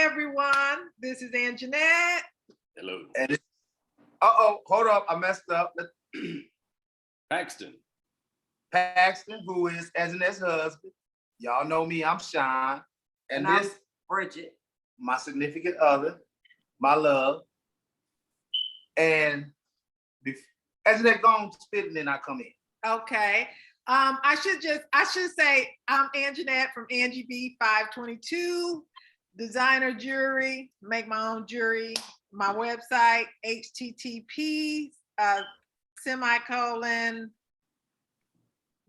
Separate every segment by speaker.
Speaker 1: everyone. This is Anjanette.
Speaker 2: Hello.
Speaker 3: And hold up, I messed up.
Speaker 2: Paxton.
Speaker 3: Paxton, who is Anjanette's husband. Y'all know me, I'm Sean. And
Speaker 1: I'm
Speaker 3: this,
Speaker 1: Bridget.
Speaker 3: my significant other, my love. And Anjanette, go on, spit, and then I come in.
Speaker 1: Okay. I should say I'm Anjanette from Angie B 522, designer jewelry, make my own jewelry. My website, http semicolon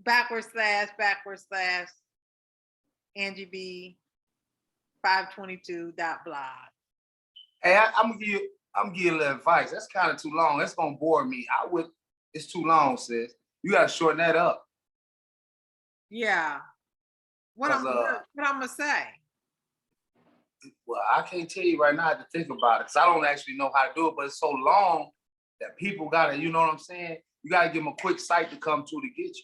Speaker 1: // Angie B 522.blog.
Speaker 3: Hey, I'm gonna give you a little advice. That's kind of too long. That's gonna bore me. It's too long, sis. You gotta shorten that up.
Speaker 1: Yeah. What I'm gonna say?
Speaker 3: Well, I can't tell you right now. I have to think about it because I don't actually know how to do it, but it's so long that people gotta, you know what I'm saying? You gotta give them a quick site to come to get you.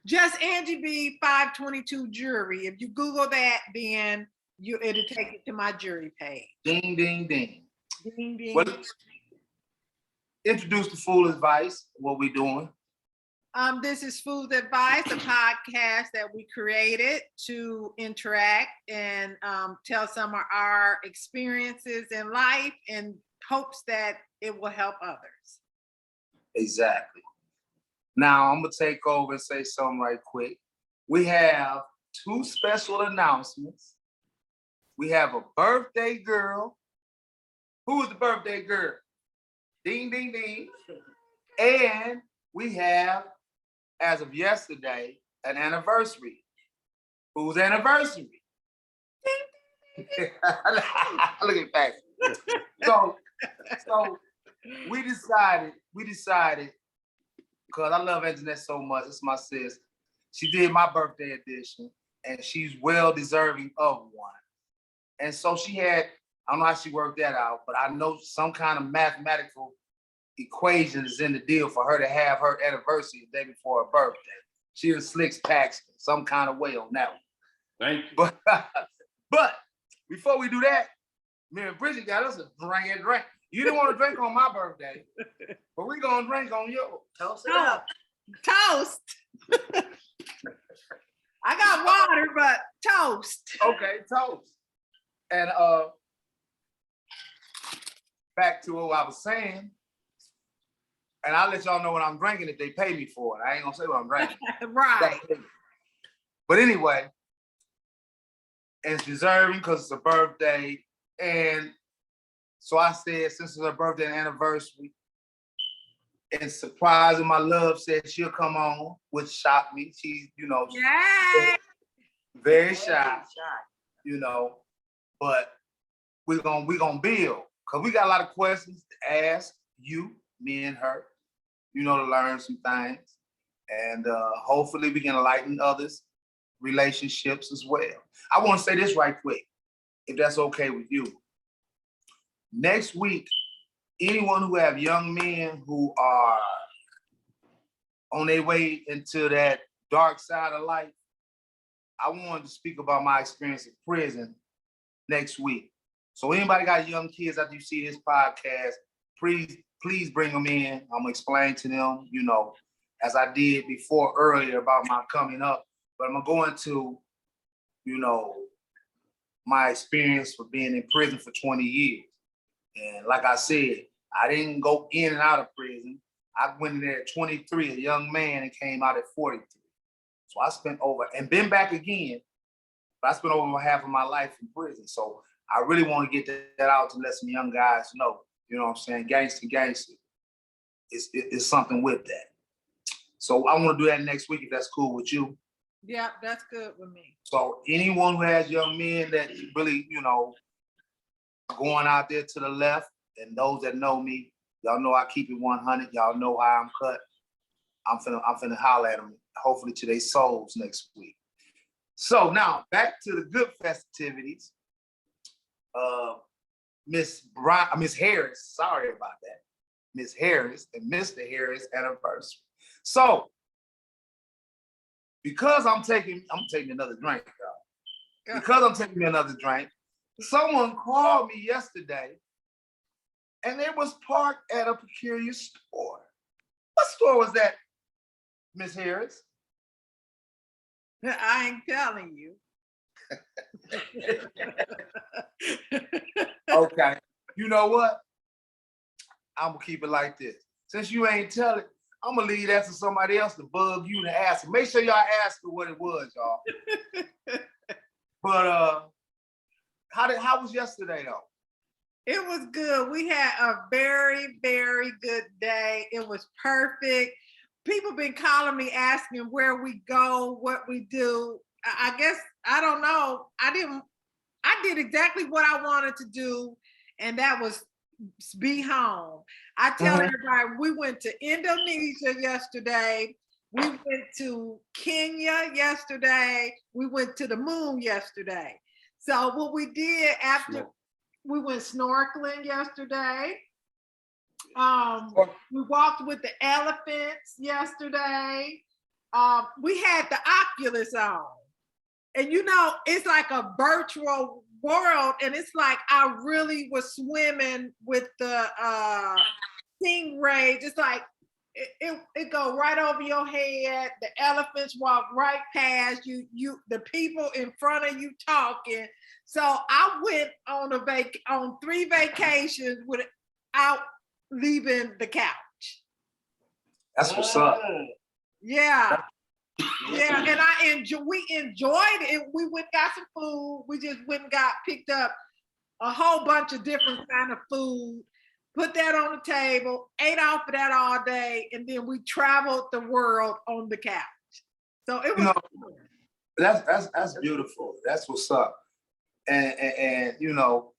Speaker 1: Just Angie B 522 jewelry. If you Google that, then it'll take you to my jewelry page.
Speaker 3: Ding, ding, ding.
Speaker 1: Ding, ding.
Speaker 3: Well, introduce the Fool Advice, what we doing.
Speaker 1: This is Food Advice, a podcast that we created to interact and tell some of our experiences in life in hopes that it will help others.
Speaker 3: Exactly. Now, I'm going to take over and say something right quick. We have two special announcements. We have a birthday girl. Who is the birthday girl? Ding, ding, ding. And we have, as of yesterday, an anniversary. Whose anniversary? Look at that. So we decided, because I love Anjanette so much, it's my sis. She did my birthday edition, and she's well deserving of one. And so she had, I don't know how she worked that out, but I know some kind of mathematical equation is in the deal for her to have her anniversary the day before her birthday. She was slicks Paxton some kind of way on that one.
Speaker 2: Thank you.
Speaker 3: But before we do that, me and Bridget got us a drink. You didn't want to drink on my birthday, but we gonna drink on yours. Toast it up.
Speaker 1: Toast. I got water, but toast.
Speaker 3: Okay, toast. And back to what I was saying, and I'll let y'all know what I'm drinking if they pay me for it. I ain't gonna say what I'm drinking.
Speaker 1: Right.
Speaker 3: But anyway, it's deserving because it's a birthday. And so I said, since it's her birthday and anniversary, and surprising my love said she'll come on, which shocked me. She's,
Speaker 1: Yay.
Speaker 3: very shy, but we're gonna build because we got a lot of questions to ask you, me and her, to learn some things, and hopefully we can enlighten others' relationships as well. I want to say this right quick, if that's okay with you. Next week, anyone who have young men who are on their way into that dark side of life, I wanted to speak about my experience in prison next week. So anybody got young kids after you see this podcast, please bring them in. I'm gonna explain to them, as I did before earlier about my coming up. But I'm gonna go into, my experience for being in prison for 20 years. And like I said, I didn't go in and out of prison. I went in there at 23, a young man, and came out at 43. So I spent and been back again, but I spent over half of my life in prison. So I really want to get that out to let some young guys know, what I'm saying? Gangster. It's something with that. So I want to do that next week if that's cool with you.
Speaker 1: Yeah, that's good with me.
Speaker 3: So anyone who has young men that really, going out there to the left, and those that know me, y'all know I keep it 100. Y'all know how I'm cut. I'm finna holler at them, hopefully to their souls next week. So now back to the good festivities. Miss Harris, sorry about that. Miss Harris and Mr. Harris anniversary. So because I'm taking another drink, y'all. Because I'm taking another drink, Someone called me yesterday and it was parked at a peculiar store. What store was that, Miss Harris?
Speaker 1: I ain't telling you.
Speaker 3: Okay. You know what? I'm gonna keep it like this. Since you ain't telling, I'm gonna leave that to somebody else to bug you to ask. Make sure y'all ask her what it was, y'all. But how was yesterday though?
Speaker 1: It was good. We had a very, very good day. It was perfect. People been calling me asking where we go, what we do. I guess, I don't know. I did exactly what I wanted to do, and that was be home. I tell everybody we went to Indonesia yesterday. We went to Kenya yesterday. We went to the moon yesterday. So what we did after we went snorkeling yesterday. We walked with the elephants yesterday. We had the Oculus on. And you know, it's like a virtual world. And it's like I really was swimming with the stingrays. It's like it go right over your head. The elephants walk right past you. The people in front of you talking. So I went on 3 vacations without leaving the couch.
Speaker 3: That's what's up.
Speaker 1: Yeah. Yeah, and we enjoyed it. We went got some food. We just went and picked up a whole bunch of different kind of food, put that on the table, ate off of that all day, and then we traveled the world on the couch. So it was
Speaker 3: that's beautiful. That's what's up. And you know,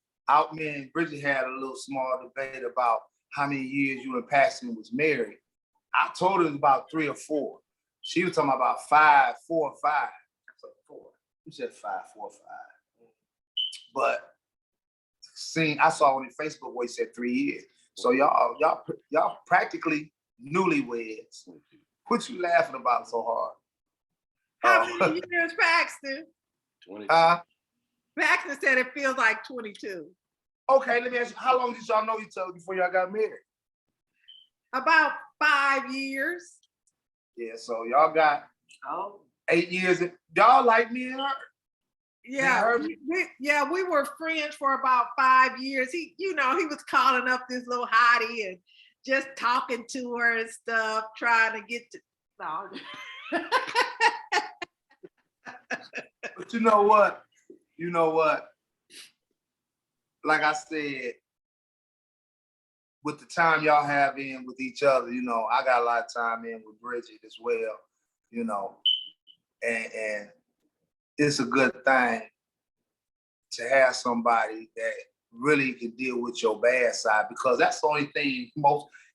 Speaker 3: me and Bridget had a little small debate about how many years you and Paxton was married. I told her it was about 3 or 4. She was talking about 5, 4, 5. So 4. You said 5, 4, 5. But I saw on Facebook where he said 3 years. So y'all practically newlyweds. What you laughing about so hard?
Speaker 1: How many years, Paxton?
Speaker 2: 20.
Speaker 1: Paxton said it feels like 22.
Speaker 3: Okay, let me ask you, how long did y'all know each other before y'all got married?
Speaker 1: About 5 years.
Speaker 3: Yeah, so y'all got 8 years. Y'all like me and her.
Speaker 1: Yeah, we were friends for about 5 years. He was calling up this little hottie and just talking to her and stuff, trying to get to. No.
Speaker 3: But you know what? Like I said, with the time y'all have in with each other, I got a lot of time in with Bridget as well, and it's a good thing to have somebody that really can deal with your bad side, because that's the only thing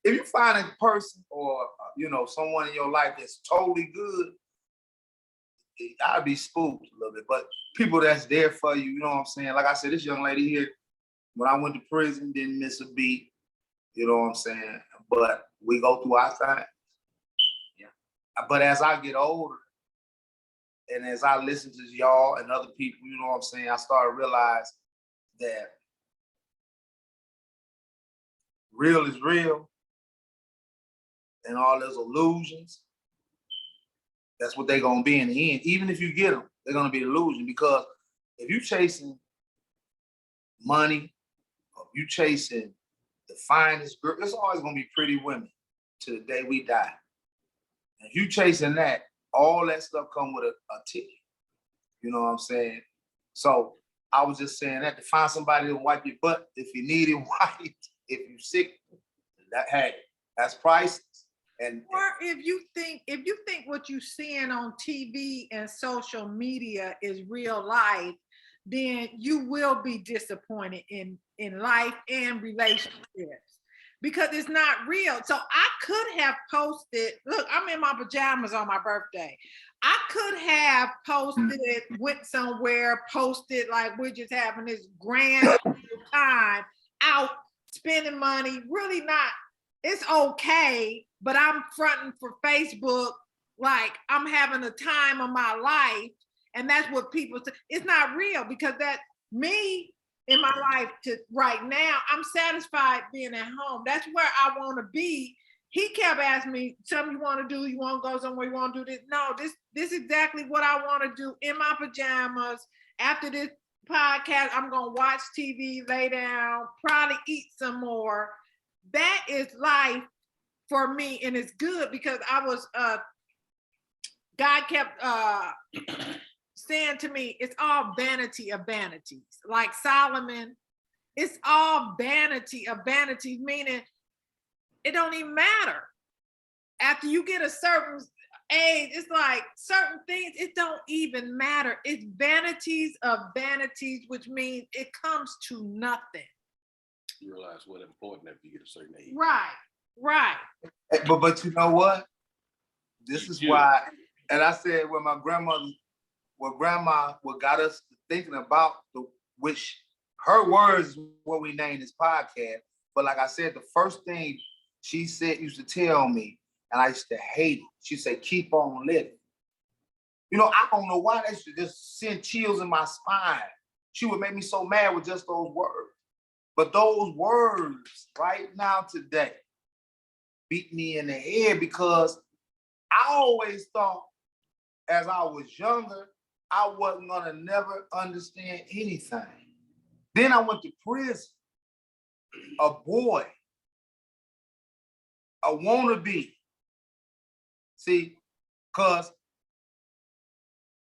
Speaker 3: if you find a person or, someone in your life that's totally good, I'd be spooked a little bit, but people that's there for you, you know what I'm saying? Like I said, this young lady here, when I went to prison, didn't miss a beat. You know what I'm saying? But we go through our time. Yeah. But as I get older, and as I listen to y'all and other people, you know what I'm saying, I start to realize that real is real, and all those illusions, that's what they're gonna be in the end. Even if you get them, they're gonna be an illusion, because if you chasing money, or you chasing the finest girl, it's always gonna be pretty women to the day we die. And if you chasing that, all that stuff come with a ticket. You know what I'm saying? So I was just saying that, to find somebody to wipe your butt if you need it wiped, if you sick, that's priceless.
Speaker 1: Or if you think what you're seeing on TV and social media is real life, then you will be disappointed in life and relationships, because it's not real. So I could have posted, look, I'm in my pajamas on my birthday. I could have posted, went somewhere, posted like we're just having this grand time out spending money, really not. It's okay, but I'm fronting for Facebook like I'm having a time of my life. And that's what people say. It's not real, because that me in my life to right now. I'm satisfied being at home. That's where I want to be. He kept asking me, something you want to do, you want to go somewhere, you want to do this. No, this is exactly what I want to do in my pajamas. After this podcast, I'm going to watch TV, lay down, probably eat some more. That is life for me. And it's good because I was, God kept saying to me, it's all vanity of vanities. Like Solomon, it's all vanity of vanities, meaning it don't even matter. After you get a certain age, it's like certain things, it don't even matter. It's vanities of vanities, which means it comes to nothing.
Speaker 2: You realize what's important after you get a certain age.
Speaker 1: Right.
Speaker 3: But you know what? This is why, and I said when my grandmother, what got us thinking about which her words is what we named this podcast. But like I said, the first thing she used to tell me, and I used to hate it. She said, keep on living. You know, I don't know why that should just send chills in my spine. She would make me so mad with just those words. But those words right now today beat me in the head because I always thought as I was younger, I wasn't gonna never understand anything. Then I went to prison, a boy, a wannabe. See, cause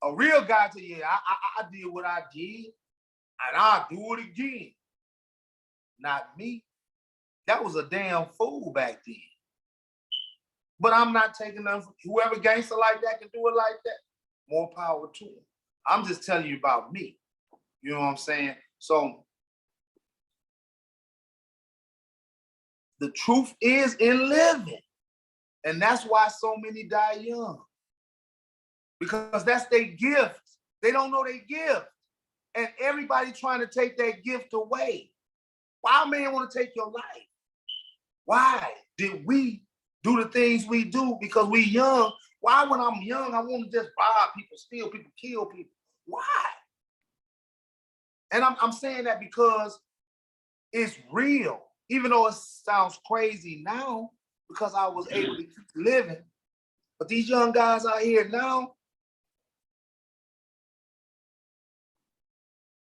Speaker 3: a real guy tell you, I did what I did, and I'll do it again. Not me. That was a damn fool back then. But I'm not taking them. Whoever gangster like that can do it like that. More power to him. I'm just telling you about me. You know what I'm saying? So the truth is in living. And that's why so many die young. Because that's their gift. They don't know their gift. And everybody trying to take that gift away. Why man want to take your life? Why did we do the things we do? Because we young. Why when I'm young, I want to just rob people, steal people, kill people? Why? And I'm saying that because it's real. Even though it sounds crazy now, because I was able to keep living. But these young guys out here now,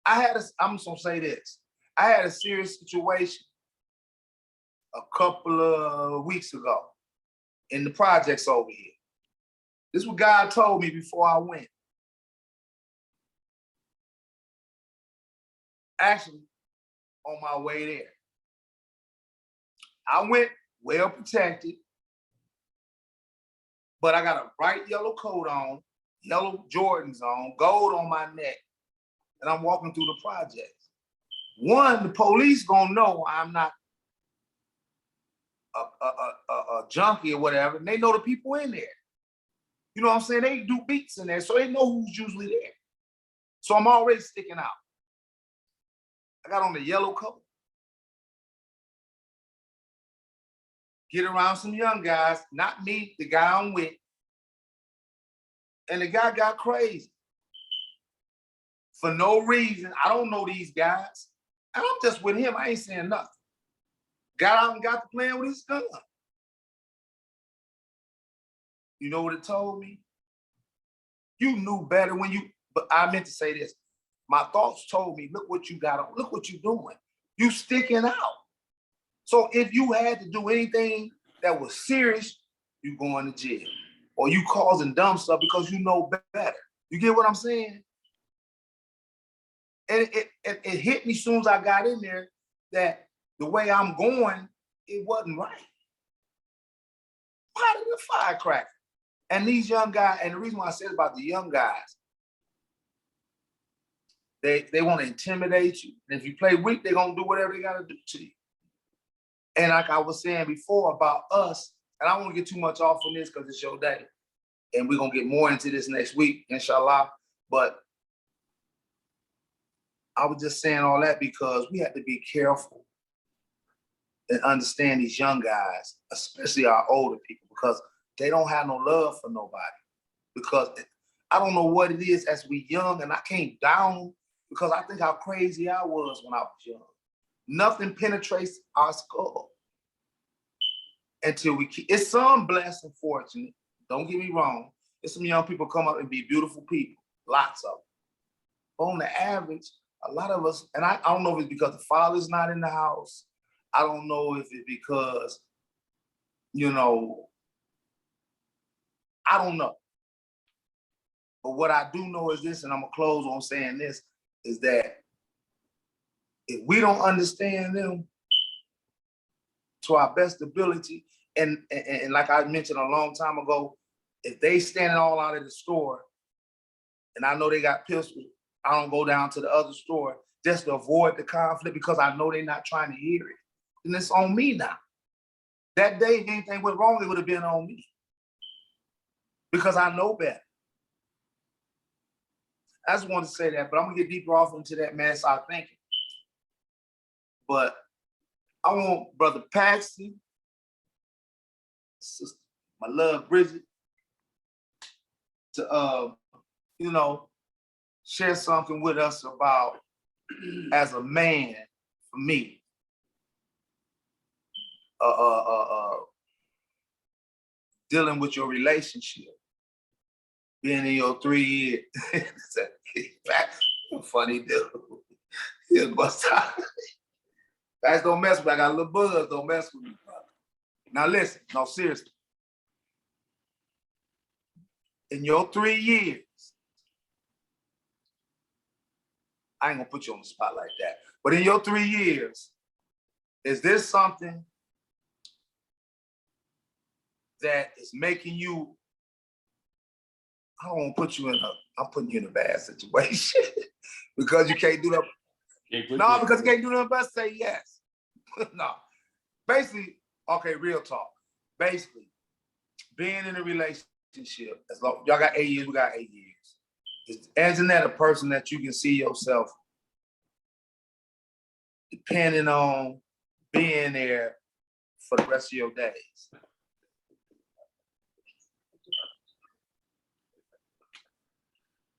Speaker 3: I'm just gonna say this. I had a serious situation a couple of weeks ago in the projects over here. This is what God told me before I went. Actually, on my way there. I went well protected, but I got a bright yellow coat on, yellow Jordans on, gold on my neck, and I'm walking through the projects. One, the police gonna know I'm not a junkie or whatever, and they know the people in there. You know what I'm saying? They do beats in there, so they know who's usually there. So I'm already sticking out. I got on the yellow coat. Get around some young guys, not me, the guy I'm with. And the guy got crazy. For no reason. I don't know these guys. And I'm just with him. I ain't saying nothing. Got out and got to playing with his gun. You know what it told me? You knew better when you, but I meant to say this. My thoughts told me, look what you got on. Look what you're doing. You sticking out. So if you had to do anything that was serious, you going to jail. Or you causing dumb stuff because you know better. You get what I'm saying? And it hit me as soon as I got in there that the way I'm going, it wasn't right. Part of the firecracker. And these young guys, and the reason why I said about the young guys, they want to intimidate you. And if you play weak, they're going to do whatever they got to do to you. And like I was saying before about us, and I won't get too much off on this because it's your day. And we're going to get more into this next week, inshallah. But I was just saying all that because we have to be careful and understand these young guys, especially our older people, because they don't have no love for nobody. Because I don't know what it is as we young, and I can't down because I think how crazy I was when I was young. Nothing penetrates our skull until we keep. It's some blessed and fortunate. Don't get me wrong. There's some young people come up and be beautiful people, lots of them. But on the average, a lot of us, and I don't know if it's because the father's not in the house. I don't know if it's because, you know, I don't know. But what I do know is this, and I'm gonna close on saying this, is that if we don't understand them to our best ability, and like I mentioned a long time ago, if they standing all out of the store, and I know they got pistols, I don't go down to the other store just to avoid the conflict because I know they're not trying to hear it. And it's on me now. That day, if anything went wrong, it would have been on me. Because I know better. I just wanted to say that, but I'm gonna get deeper off into that mass our thinking. But I want Brother Paxton, sister, my love Bridget, to share something with us about, as a man, for me, dealing with your relationship, being in your 3 years. Funny dude. He'll bust out. Guys, don't mess with me. I got a little buzz. Don't mess with me, brother. Now listen, no, seriously. In your 3 years, I ain't gonna put you on the spot like that, but in your 3 years, is this something that is making you, I don't want to put you in I'm putting you in a bad situation because you can't do that. No, because you can't do nothing but say yes. No. Basically, okay, real talk. Basically, being in a relationship, as long y'all got 8 years, we got 8 years. Isn't that a person that you can see yourself depending on being there for the rest of your days?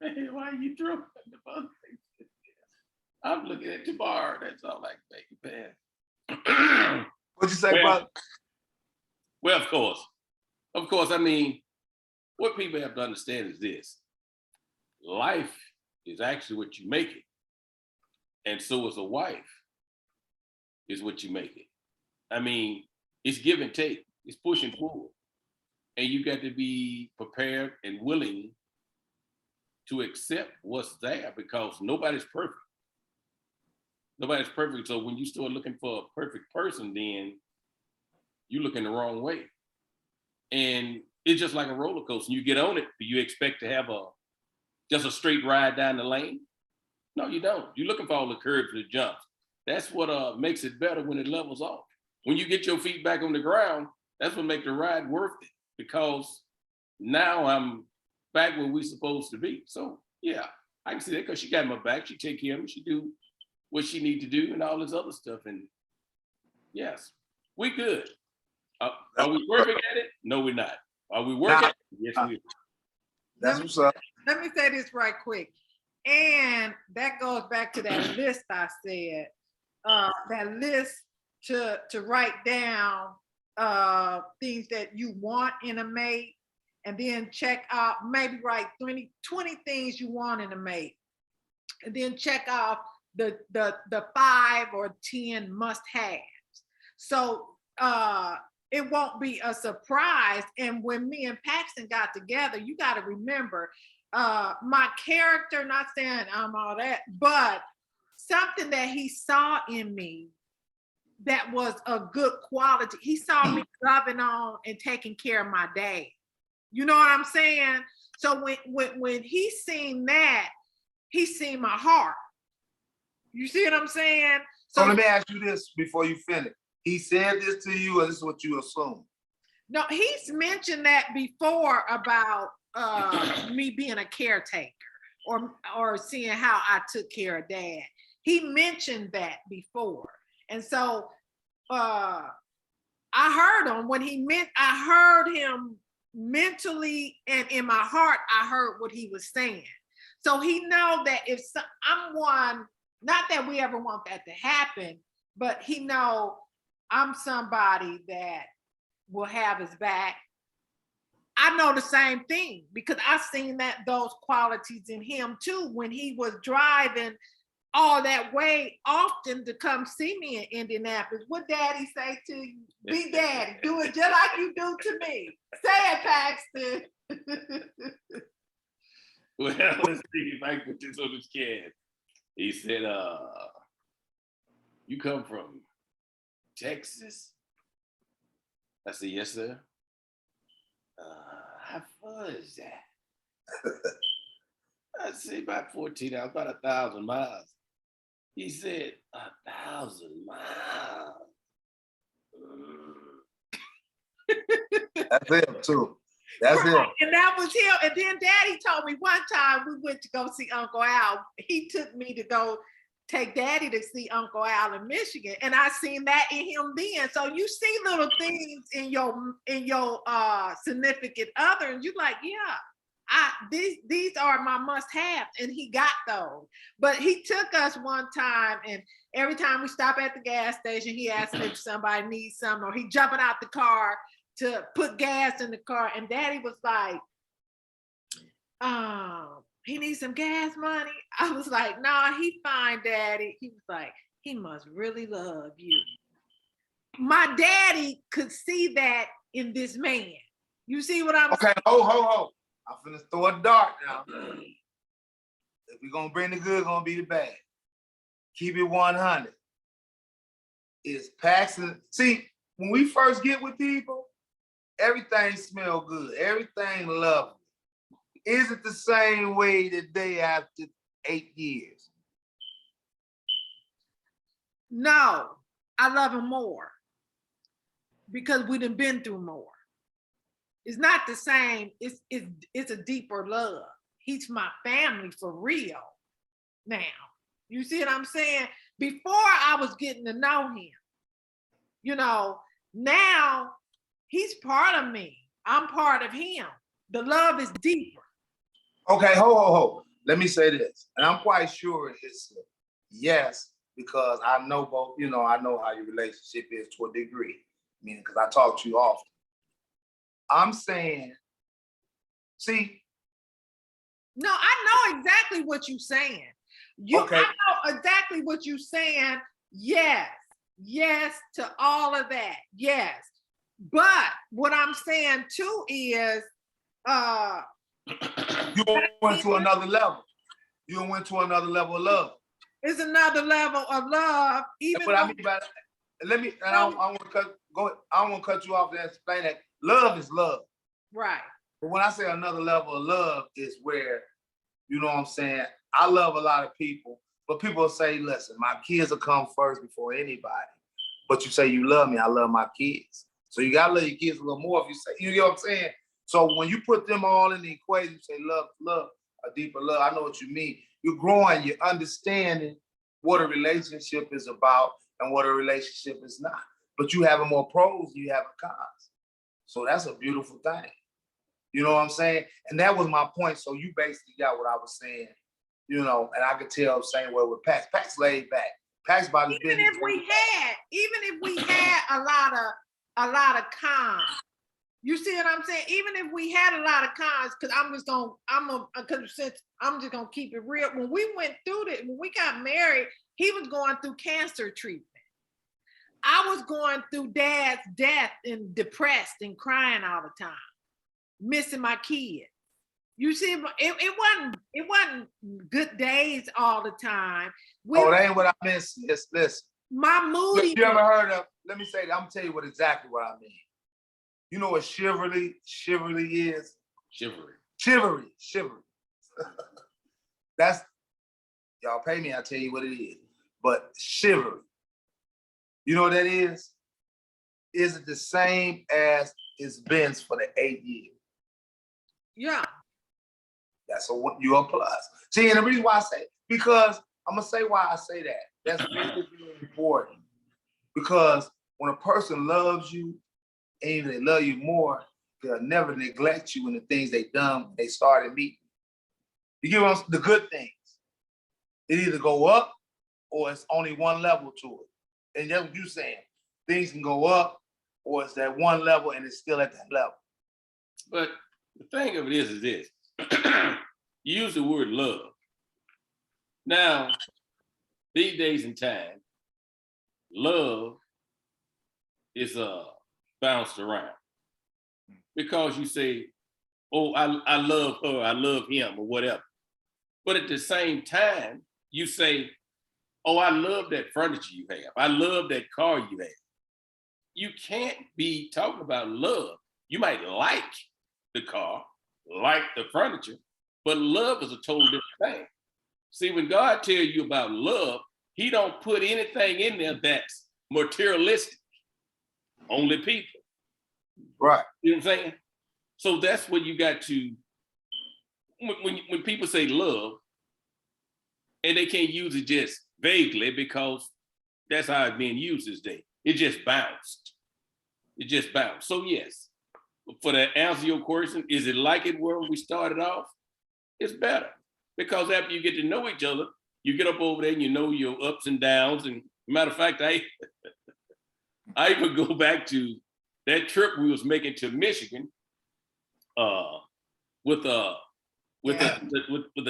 Speaker 2: Hey, why you throwing the bug? I'm looking at tomorrow. That's all I can make, man.
Speaker 3: What'd you say,
Speaker 2: Well,
Speaker 3: brother?
Speaker 2: Well, of course. I mean, what people have to understand is this: life is actually what you make it, and so is a wife is what you make it. I mean, it's give and take. It's push and pull, and you got to be prepared and willing to accept what's there because nobody's perfect. Nobody's perfect. So when you start looking for a perfect person, then you look in the wrong way. And it's just like a roller coaster. You get on it, do you expect to have just a straight ride down the lane? No, you don't. You're looking for all the curves and the jumps. That's what makes it better when it levels off. When you get your feet back on the ground, that's what makes the ride worth it because now I'm back where we're supposed to be. So yeah, I can see that because she got my back. She take care of me. She do what she need to do and all this other stuff. And yes, we good. Are we perfect at it? No, we're not. Are we working? Yes, we are.
Speaker 3: That's what's up.
Speaker 1: Let me say this right quick. And that goes back to that list I said. That list to write down things that you want in a mate, and then check out, maybe write 20 things you want in a mate. And then check off the 5 or 10 must-haves. So it won't be a surprise. And when me and Paxton got together, you got to remember my character, not saying I'm all that, but something that he saw in me that was a good quality. He saw me loving on and taking care of my dad. You know what I'm saying? So when he seen that, he seen my heart. You see what I'm saying?
Speaker 3: So let me ask you this before you finish. He said this to you, or this is what you assume?
Speaker 1: No, he's mentioned that before about me being a caretaker or seeing how I took care of dad. He mentioned that before. And so I heard him when I heard him mentally, and in my heart, I heard what he was saying. So he know that if I'm one, not that we ever want that to happen, but he know I'm somebody that will have his back. I know the same thing because I've seen those qualities in him too when he was driving all that way often to come see me in Indianapolis. What daddy say to you? Be daddy. Do it just like you do to me. Say it, Paxton.
Speaker 2: Well, let's see if I can put this on the scan. He said, you come from Texas? I said, yes, sir. How far is that? I said, about 14 hours, about 1,000 miles. He said, 1,000 miles.
Speaker 3: That's him too. That's him.
Speaker 1: And that was him. And then daddy told me one time we went to go see Uncle Al. He took me to go take daddy to see Uncle Al in Michigan. And I seen that in him then. So you see little things in your significant other, and you're like, yeah, these are my must-haves, and he got those. But he took us one time, and every time we stop at the gas station, he asked if somebody needs something, or he jumping out the car to put gas in the car, and daddy was like, he needs some gas money. I was like, nah, he fine, daddy. He was like, he must really love you. My daddy could see that in this man. You see what I'm saying?
Speaker 3: Okay, ho. I'm finna throw a dart now. If we're gonna bring the good, gonna be the bad. Keep it 100. It's Paxton. See, when we first get with people, everything smell good. Everything lovely. Is it the same way today after 8 years?
Speaker 1: No, I love him more because we done been through more. It's not the same. It's a deeper love. He's my family for real now. You see what I'm saying? Before I was getting to know him, now he's part of me. I'm part of him. The love is deeper.
Speaker 3: Okay, ho. Let me say this, and I'm quite sure it's a yes, because I know both, I know how your relationship is to a degree, meaning because I talk to you often. I'm saying, see.
Speaker 1: No, I know exactly what you're saying.
Speaker 3: Okay.
Speaker 1: I know exactly what you're saying. Yes to all of that. Yes. But what I'm saying too is,
Speaker 3: you went to another level. You went to another level of love.
Speaker 1: It's another level of love. Even
Speaker 3: what I mean by that, I want to cut you off and explain that love is love.
Speaker 1: Right.
Speaker 3: But when I say another level of love is where, you know what I'm saying, I love a lot of people, but people say, listen, my kids will come first before anybody. But you say you love me, I love my kids. So you gotta love your kids a little more if you say, you get what I'm saying? So when you put them all in the equation, you say love, a deeper love, I know what you mean. You're growing, you're understanding what a relationship is about and what a relationship is not. But you have more pros than you have cons. So that's a beautiful thing. You know what I'm saying? And that was my point. So you basically got what I was saying, and I could tell the same way with Pax. Pax laid back. Pax about
Speaker 1: even if we had a lot of cons. You see what I'm saying? Even if we had a lot of cons, because I'm just gonna keep it real. When we went through it, when we got married, he was going through cancer treatment. I was going through dad's death and depressed and crying all the time, missing my kid. You see, it wasn't good days all the time.
Speaker 3: That ain't what I meant. Listen.
Speaker 1: My moody.
Speaker 3: You ever heard of? Let me say that. I'm gonna tell you exactly what I mean. You know what chivalry is? Chivalry. That's, y'all pay me, I'll tell you what it is. But chivalry, you know what that is? Is it the same as it's been for the 8 years?
Speaker 1: Yeah.
Speaker 3: That's you're a plus. See, and the reason why I say it, because I'm gonna say why I say that. That's really, really important. Because when a person loves you, and even they love you more, they'll never neglect you in the things they done when they started meeting. You give us the good things. It either go up or it's only one level to it. And that's what you're saying. Things can go up or it's that one level and it's still at that level.
Speaker 2: But the thing of it is this. You use the word love. Now, these days and time, love is bounced around. Because you say, oh, I love her, I love him, or whatever. But at the same time, you say, oh, I love that furniture you have. I love that car you have. You can't be talking about love. You might like the car, like the furniture, but love is a total different thing. See, when God tells you about love, he don't put anything in there that's materialistic. Only people.
Speaker 3: Right.
Speaker 2: You know what I'm saying? So that's what you got to, when people say love, and they can't use it just vaguely because that's how it's being used this day. It just bounced. It just bounced. So yes, for to answer your question, is it like it where we started off? It's better because after you get to know each other, you get up over there and you know your ups and downs. And matter of fact, I even go back to that trip we was making to Michigan with the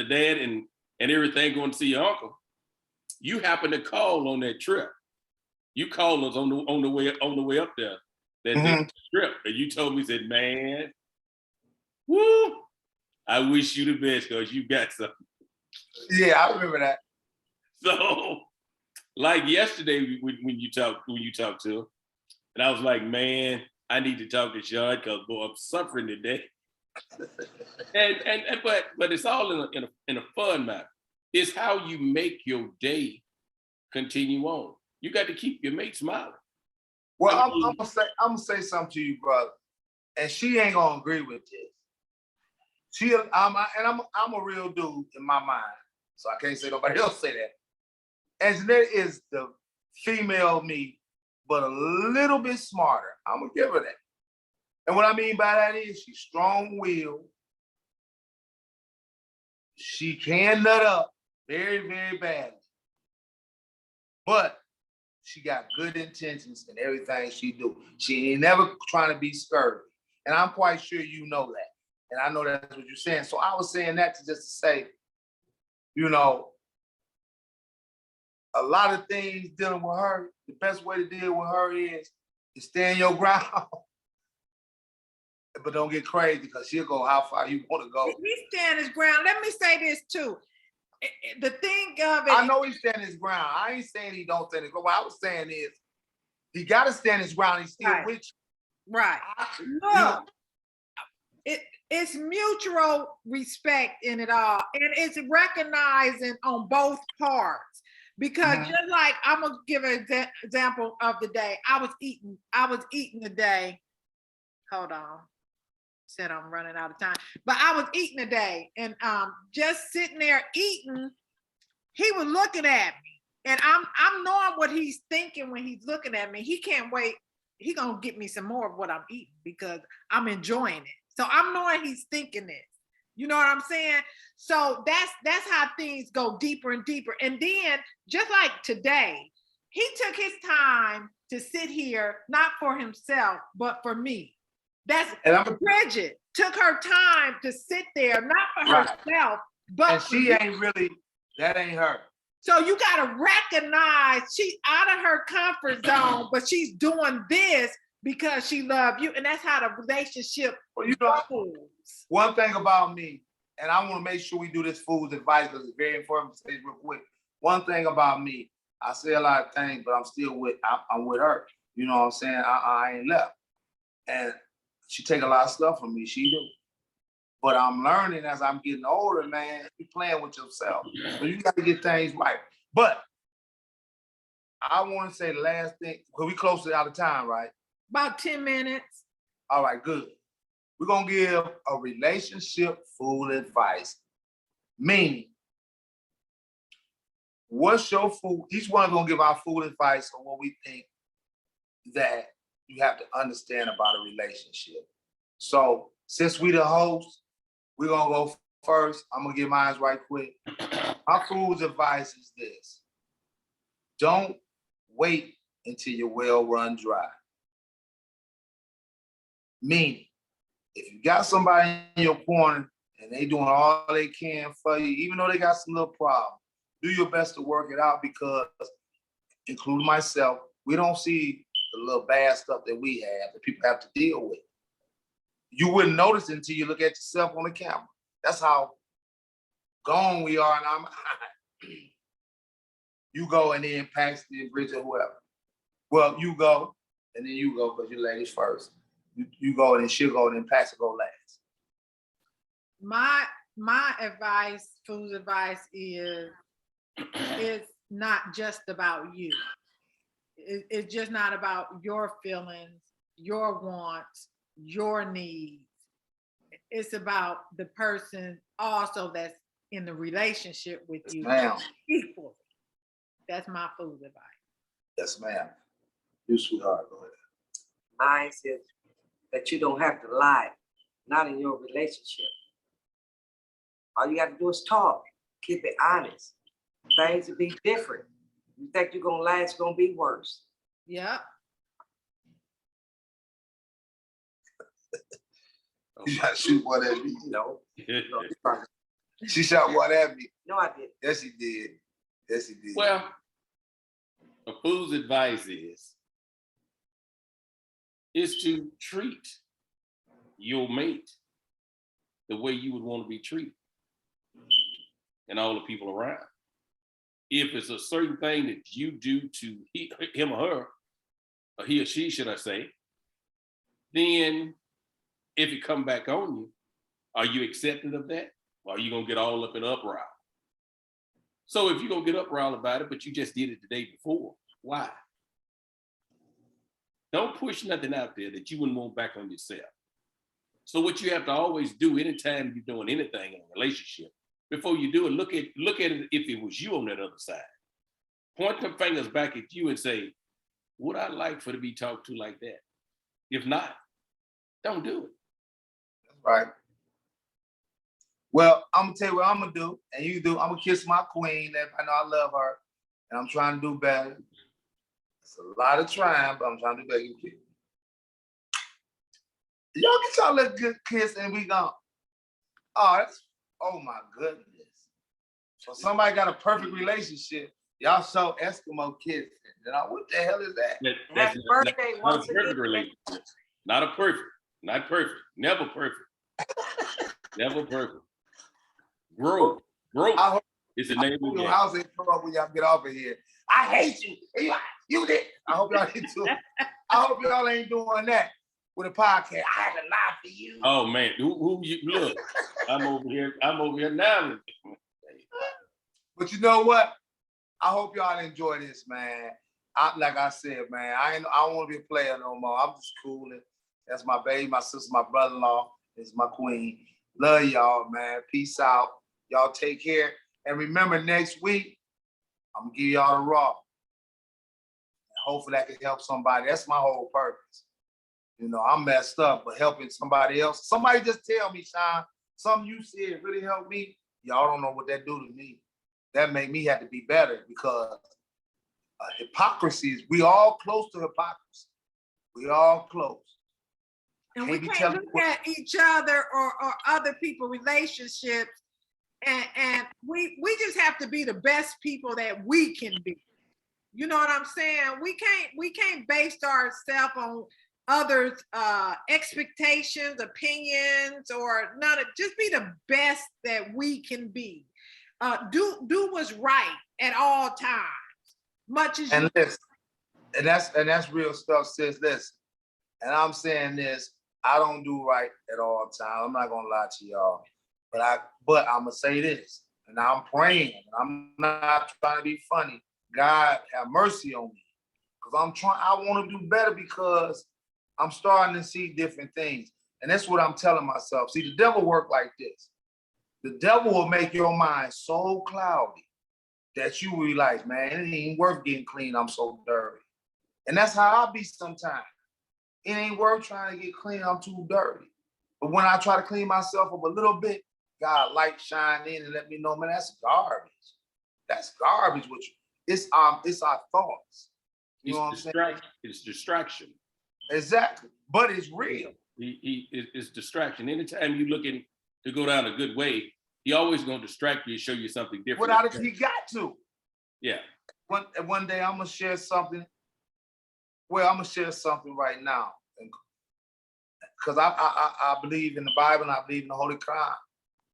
Speaker 2: dad and everything, going to see your uncle. You happened to call on that trip. You called us on the way up there that trip, and you told me, said, man, woo, I wish you the best because you got something.
Speaker 3: Yeah, I remember that.
Speaker 2: So, like yesterday when you talked to him, and I was like, man, I need to talk to Sean because boy, I'm suffering today. but it's all in a fun matter. It's how you make your day continue on. You got to keep your mate smiling.
Speaker 3: Well, I'm gonna say something to you, brother, and she ain't gonna agree with this. I'm a real dude in my mind, so I can't say nobody else say that. And Jeanette is the female me, but a little bit smarter. I'm gonna give her that. And what I mean by that is she's strong-willed. She can nut up very, very badly, but she got good intentions in everything she do. She ain't never trying to be scurvy. And I'm quite sure you know that. And I know that's what you're saying. So I was saying that to say, you know, a lot of things dealing with her, the best way to deal with her is to stand your ground, but don't get crazy because she'll go how far you want to go.
Speaker 1: He stand his ground. Let me say this too. The thing of it,
Speaker 3: I know he stand his ground. I ain't saying he don't stand his ground. What I was saying is he got to stand his ground. He's still
Speaker 1: Right.
Speaker 3: with you.
Speaker 1: right. Look, it's mutual respect in it all, and it's recognizing on both parts. Because just like I'm gonna give an example of the day I was eating today. Hold on. Said I'm running out of time, but I was eating today, and just sitting there eating, he was looking at me, and I'm knowing what he's thinking when he's looking at me. He can't wait. He gonna get me some more of what I'm eating because I'm enjoying it. So I'm knowing he's thinking this. You know what I'm saying? So that's how things go deeper and deeper. And then just like today, he took his time to sit here, not for himself, but for me. Bridget took her time to sit there, not for herself, but
Speaker 3: and she ain't really, that ain't her.
Speaker 1: So you gotta recognize she's out of her comfort zone, but she's doing this because she loves you, and that's how the relationship goes.
Speaker 3: One thing about me, and I want to make sure we do this food advice because it's very important to say real quick. One thing about me, I say a lot of things, but I'm with her. You know what I'm saying? I ain't left. And she take a lot of stuff from me, she do. But I'm learning as I'm getting older, man, you playing with yourself. So you got to get things right. But I want to say the last thing, because we close to out of time, right?
Speaker 1: About 10 minutes.
Speaker 3: All right, good. We're going to give a relationship food advice. Meaning, what's your food? Each one's going to give our food advice on what we think that you have to understand about a relationship. So since we the host, we're going to go first. I'm gonna get mine right quick. My fool's advice is this: don't wait until your well run dry. Meaning, if you got somebody in your corner and they doing all they can for you, even though they got some little problem, do your best to work it out because, including myself, we don't see the little bad stuff that we have that people have to deal with. You wouldn't notice it until you look at yourself on the camera. That's how gone we are in our mind. You go and then Paxton, Bridget, whoever. Well, you go and then you go because you're ladies first. You go and then she'll go and then Paxton go last.
Speaker 1: My advice, food advice is it's not just about you. It's just not about your feelings, your wants, your needs. It's about the person also that's in the relationship with you
Speaker 3: Ma'am.
Speaker 1: equally. That's my food advice.
Speaker 3: Yes, ma'am. You sweetheart, go ahead.
Speaker 4: Mine says that you don't have to lie, not in your relationship. All you got to do is talk, keep it honest. Things will be different. You think you're gonna lie, it's gonna be worse.
Speaker 1: Yep.
Speaker 3: You gotta shoot one at me.
Speaker 4: No,
Speaker 3: She shot one at me.
Speaker 4: no, I didn't.
Speaker 3: Yes, he did. Yes, he did.
Speaker 2: Well, a fool's advice is to treat your mate the way you would want to be treated and all the people around. If it's a certain thing that you do to him or her, or he or she, should I say, then if it come back on you, are you accepting of that? Or are you gonna get all up in uproar? So if you're gonna get uproar about it, but you just did it the day before, why? Don't push nothing out there that you wouldn't want back on yourself. So what you have to always do anytime you're doing anything in a relationship, before you do it, look at it if it was you on that other side. Point the fingers back at you and say, would I like for to be talked to like that? If not, don't do it.
Speaker 3: That's right. Well, I'm gonna tell you what I'm gonna do, and you do. I'm gonna kiss my queen. I know I love her, and I'm trying to do better. It's a lot of trying, but I'm trying to do better. Y'all get y'all little good kiss, and we gone. Oh my goodness. So somebody got a perfect relationship. Y'all show Eskimo kissing. What the hell is that?
Speaker 2: That's
Speaker 4: Happy birthday
Speaker 2: not
Speaker 4: once
Speaker 2: a perfect
Speaker 4: again.
Speaker 2: relationship. Not a perfect. Not perfect. Never perfect. Never perfect. Growth. Growth
Speaker 3: I hope
Speaker 2: is the name of the
Speaker 3: your
Speaker 2: game.
Speaker 3: house ain't trouble when y'all get off of here. I hate you. You did. I hope y'all ain't doing. I hope y'all ain't doing that with a podcast. I had to lie for you.
Speaker 2: Oh man, who you look? I'm over here now.
Speaker 3: But you know what? I hope y'all enjoy this, man. Like I said, man, I don't want to be a player no more. I'm just cooling. That's my baby, my sister, my brother-in-law. This is my queen. Love y'all, man. Peace out. Y'all take care. And remember, next week, I'm gonna give y'all the raw. And hopefully that can help somebody. That's my whole purpose. You know, I'm messed up, but helping somebody else. Somebody just tell me, Sean, something you said really helped me. Y'all don't know what that do to me. That made me have to be better because hypocrisy is, we all close to hypocrisy. We all close.
Speaker 1: And
Speaker 3: Can't
Speaker 1: we
Speaker 3: be
Speaker 1: can't
Speaker 3: telling
Speaker 1: look at each other or other people relationships and we just have to be the best people that we can be. You know what I'm saying? We can't base ourselves on others' expectations, opinions, or none of, just be the best that we can be. Do what's right at all times, much as
Speaker 3: And
Speaker 1: you.
Speaker 3: listen, and that's real stuff, sis. Listen, and I'm saying this, I don't do right at all times. I'm not gonna lie to y'all, but I'm gonna say this, and I'm praying. And I'm not trying to be funny. God have mercy on me, because I want to do better because I'm starting to see different things, and that's what I'm telling myself. See, the devil work like this. The devil will make your mind so cloudy that you realize, man, it ain't worth getting clean. I'm so dirty. And that's how I be sometimes. It ain't worth trying to get clean. I'm too dirty. But when I try to clean myself up a little bit, God light shine in and let me know, man, that's garbage. That's garbage with you. It's our thoughts. You know what I'm saying?
Speaker 2: It's distraction.
Speaker 3: Exactly. But it's real.
Speaker 2: It's distraction. Anytime you looking to go down a good way, he always gonna distract you and show you something different.
Speaker 3: Without it, he got to.
Speaker 2: Yeah.
Speaker 3: One day I'm gonna share something. Well, I'm gonna share something right now. Because I believe in the Bible and I believe in the Holy Quran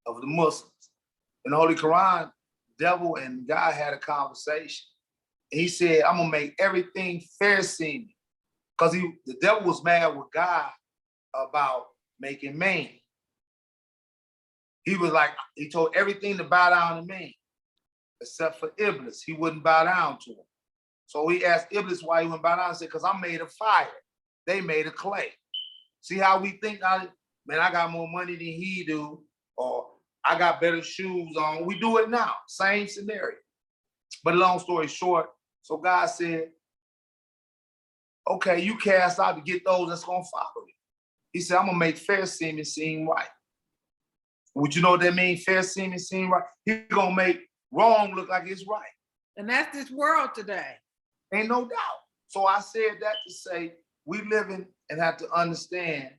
Speaker 3: of the Muslims. In the Holy Quran, devil and God had a conversation. He said, I'm gonna make everything fair seeming. Because the devil was mad with God about making man. He was like, he told everything to bow down to man, except for Iblis. He wouldn't bow down to him. So he asked Iblis why he wouldn't bow down. He said, because I'm made of fire. They made of clay. See how we think, man, I got more money than he do, or I got better shoes on. We do it now, same scenario. But long story short, so God said, okay, you cast out to get those that's gonna follow you. He said, I'm gonna make fair seeming seem right. Would you know what that means? Fair seeming seem right. He's gonna make wrong look like it's right.
Speaker 1: And that's this world today.
Speaker 3: Ain't no doubt. So I said that to say we living and have to understand.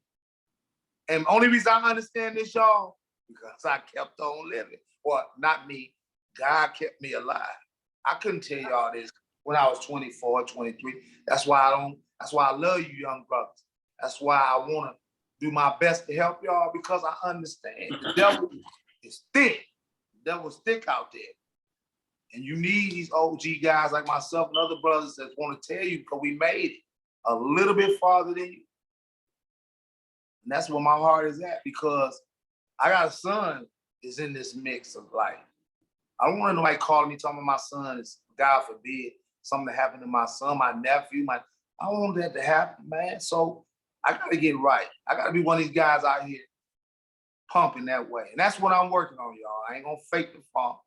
Speaker 3: And only reason I understand this, y'all, because I kept on living. Well, not me. God kept me alive. I couldn't tell y'all this when I was 24, 23. That's why I love you, young brothers. That's why I want to do my best to help y'all, because I understand the devil is thick. The devil's thick out there. And you need these OG guys like myself and other brothers that want to tell you, because we made it a little bit farther than you. And that's where my heart is at, because I got a son that's in this mix of life. I don't want nobody calling me talking about my son is, God forbid, something to happen to my son, my nephew, I don't want that to happen, man. So I gotta get right. I gotta be one of these guys out here pumping that way. And that's what I'm working on, y'all. I ain't gonna fake the funk.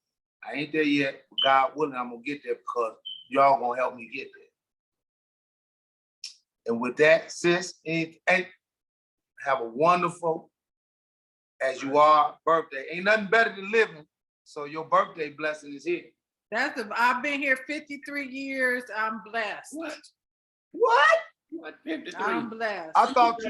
Speaker 3: I ain't there yet. But God willing, I'm gonna get there, because y'all gonna help me get there. And with that, sis, and have a wonderful, as you are, birthday. Ain't nothing better than living. So your birthday blessing is here.
Speaker 1: I've been here 53 years. I'm blessed.
Speaker 3: What?
Speaker 2: What? 53?
Speaker 1: I'm blessed.
Speaker 3: I thought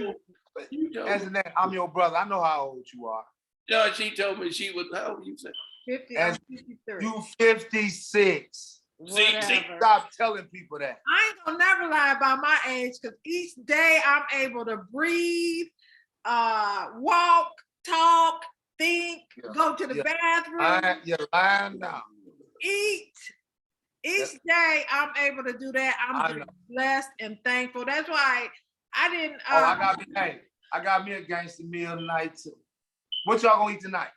Speaker 2: You told
Speaker 3: as
Speaker 2: me.
Speaker 3: in that, I'm your brother. I know how old you are.
Speaker 2: No, she told me she was, how old you said?
Speaker 1: 50,
Speaker 3: And
Speaker 1: I'm 53.
Speaker 3: You 56.
Speaker 1: Whatever.
Speaker 3: Stop telling people that.
Speaker 1: I ain't gonna never lie about my age, because each day I'm able to breathe, walk, talk, think, go to the bathroom,
Speaker 3: You're lying now.
Speaker 1: eat. Each day I'm able to do that.
Speaker 3: I
Speaker 1: I'm
Speaker 3: know.
Speaker 1: blessed and thankful. That's why I didn't.
Speaker 3: I got me a gangster meal tonight too. What y'all gonna eat tonight?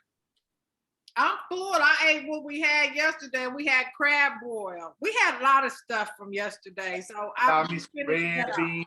Speaker 1: I'm full. I ate what we had yesterday. We had crab boil. We had a lot of stuff from yesterday, so I
Speaker 3: Got me some red beans,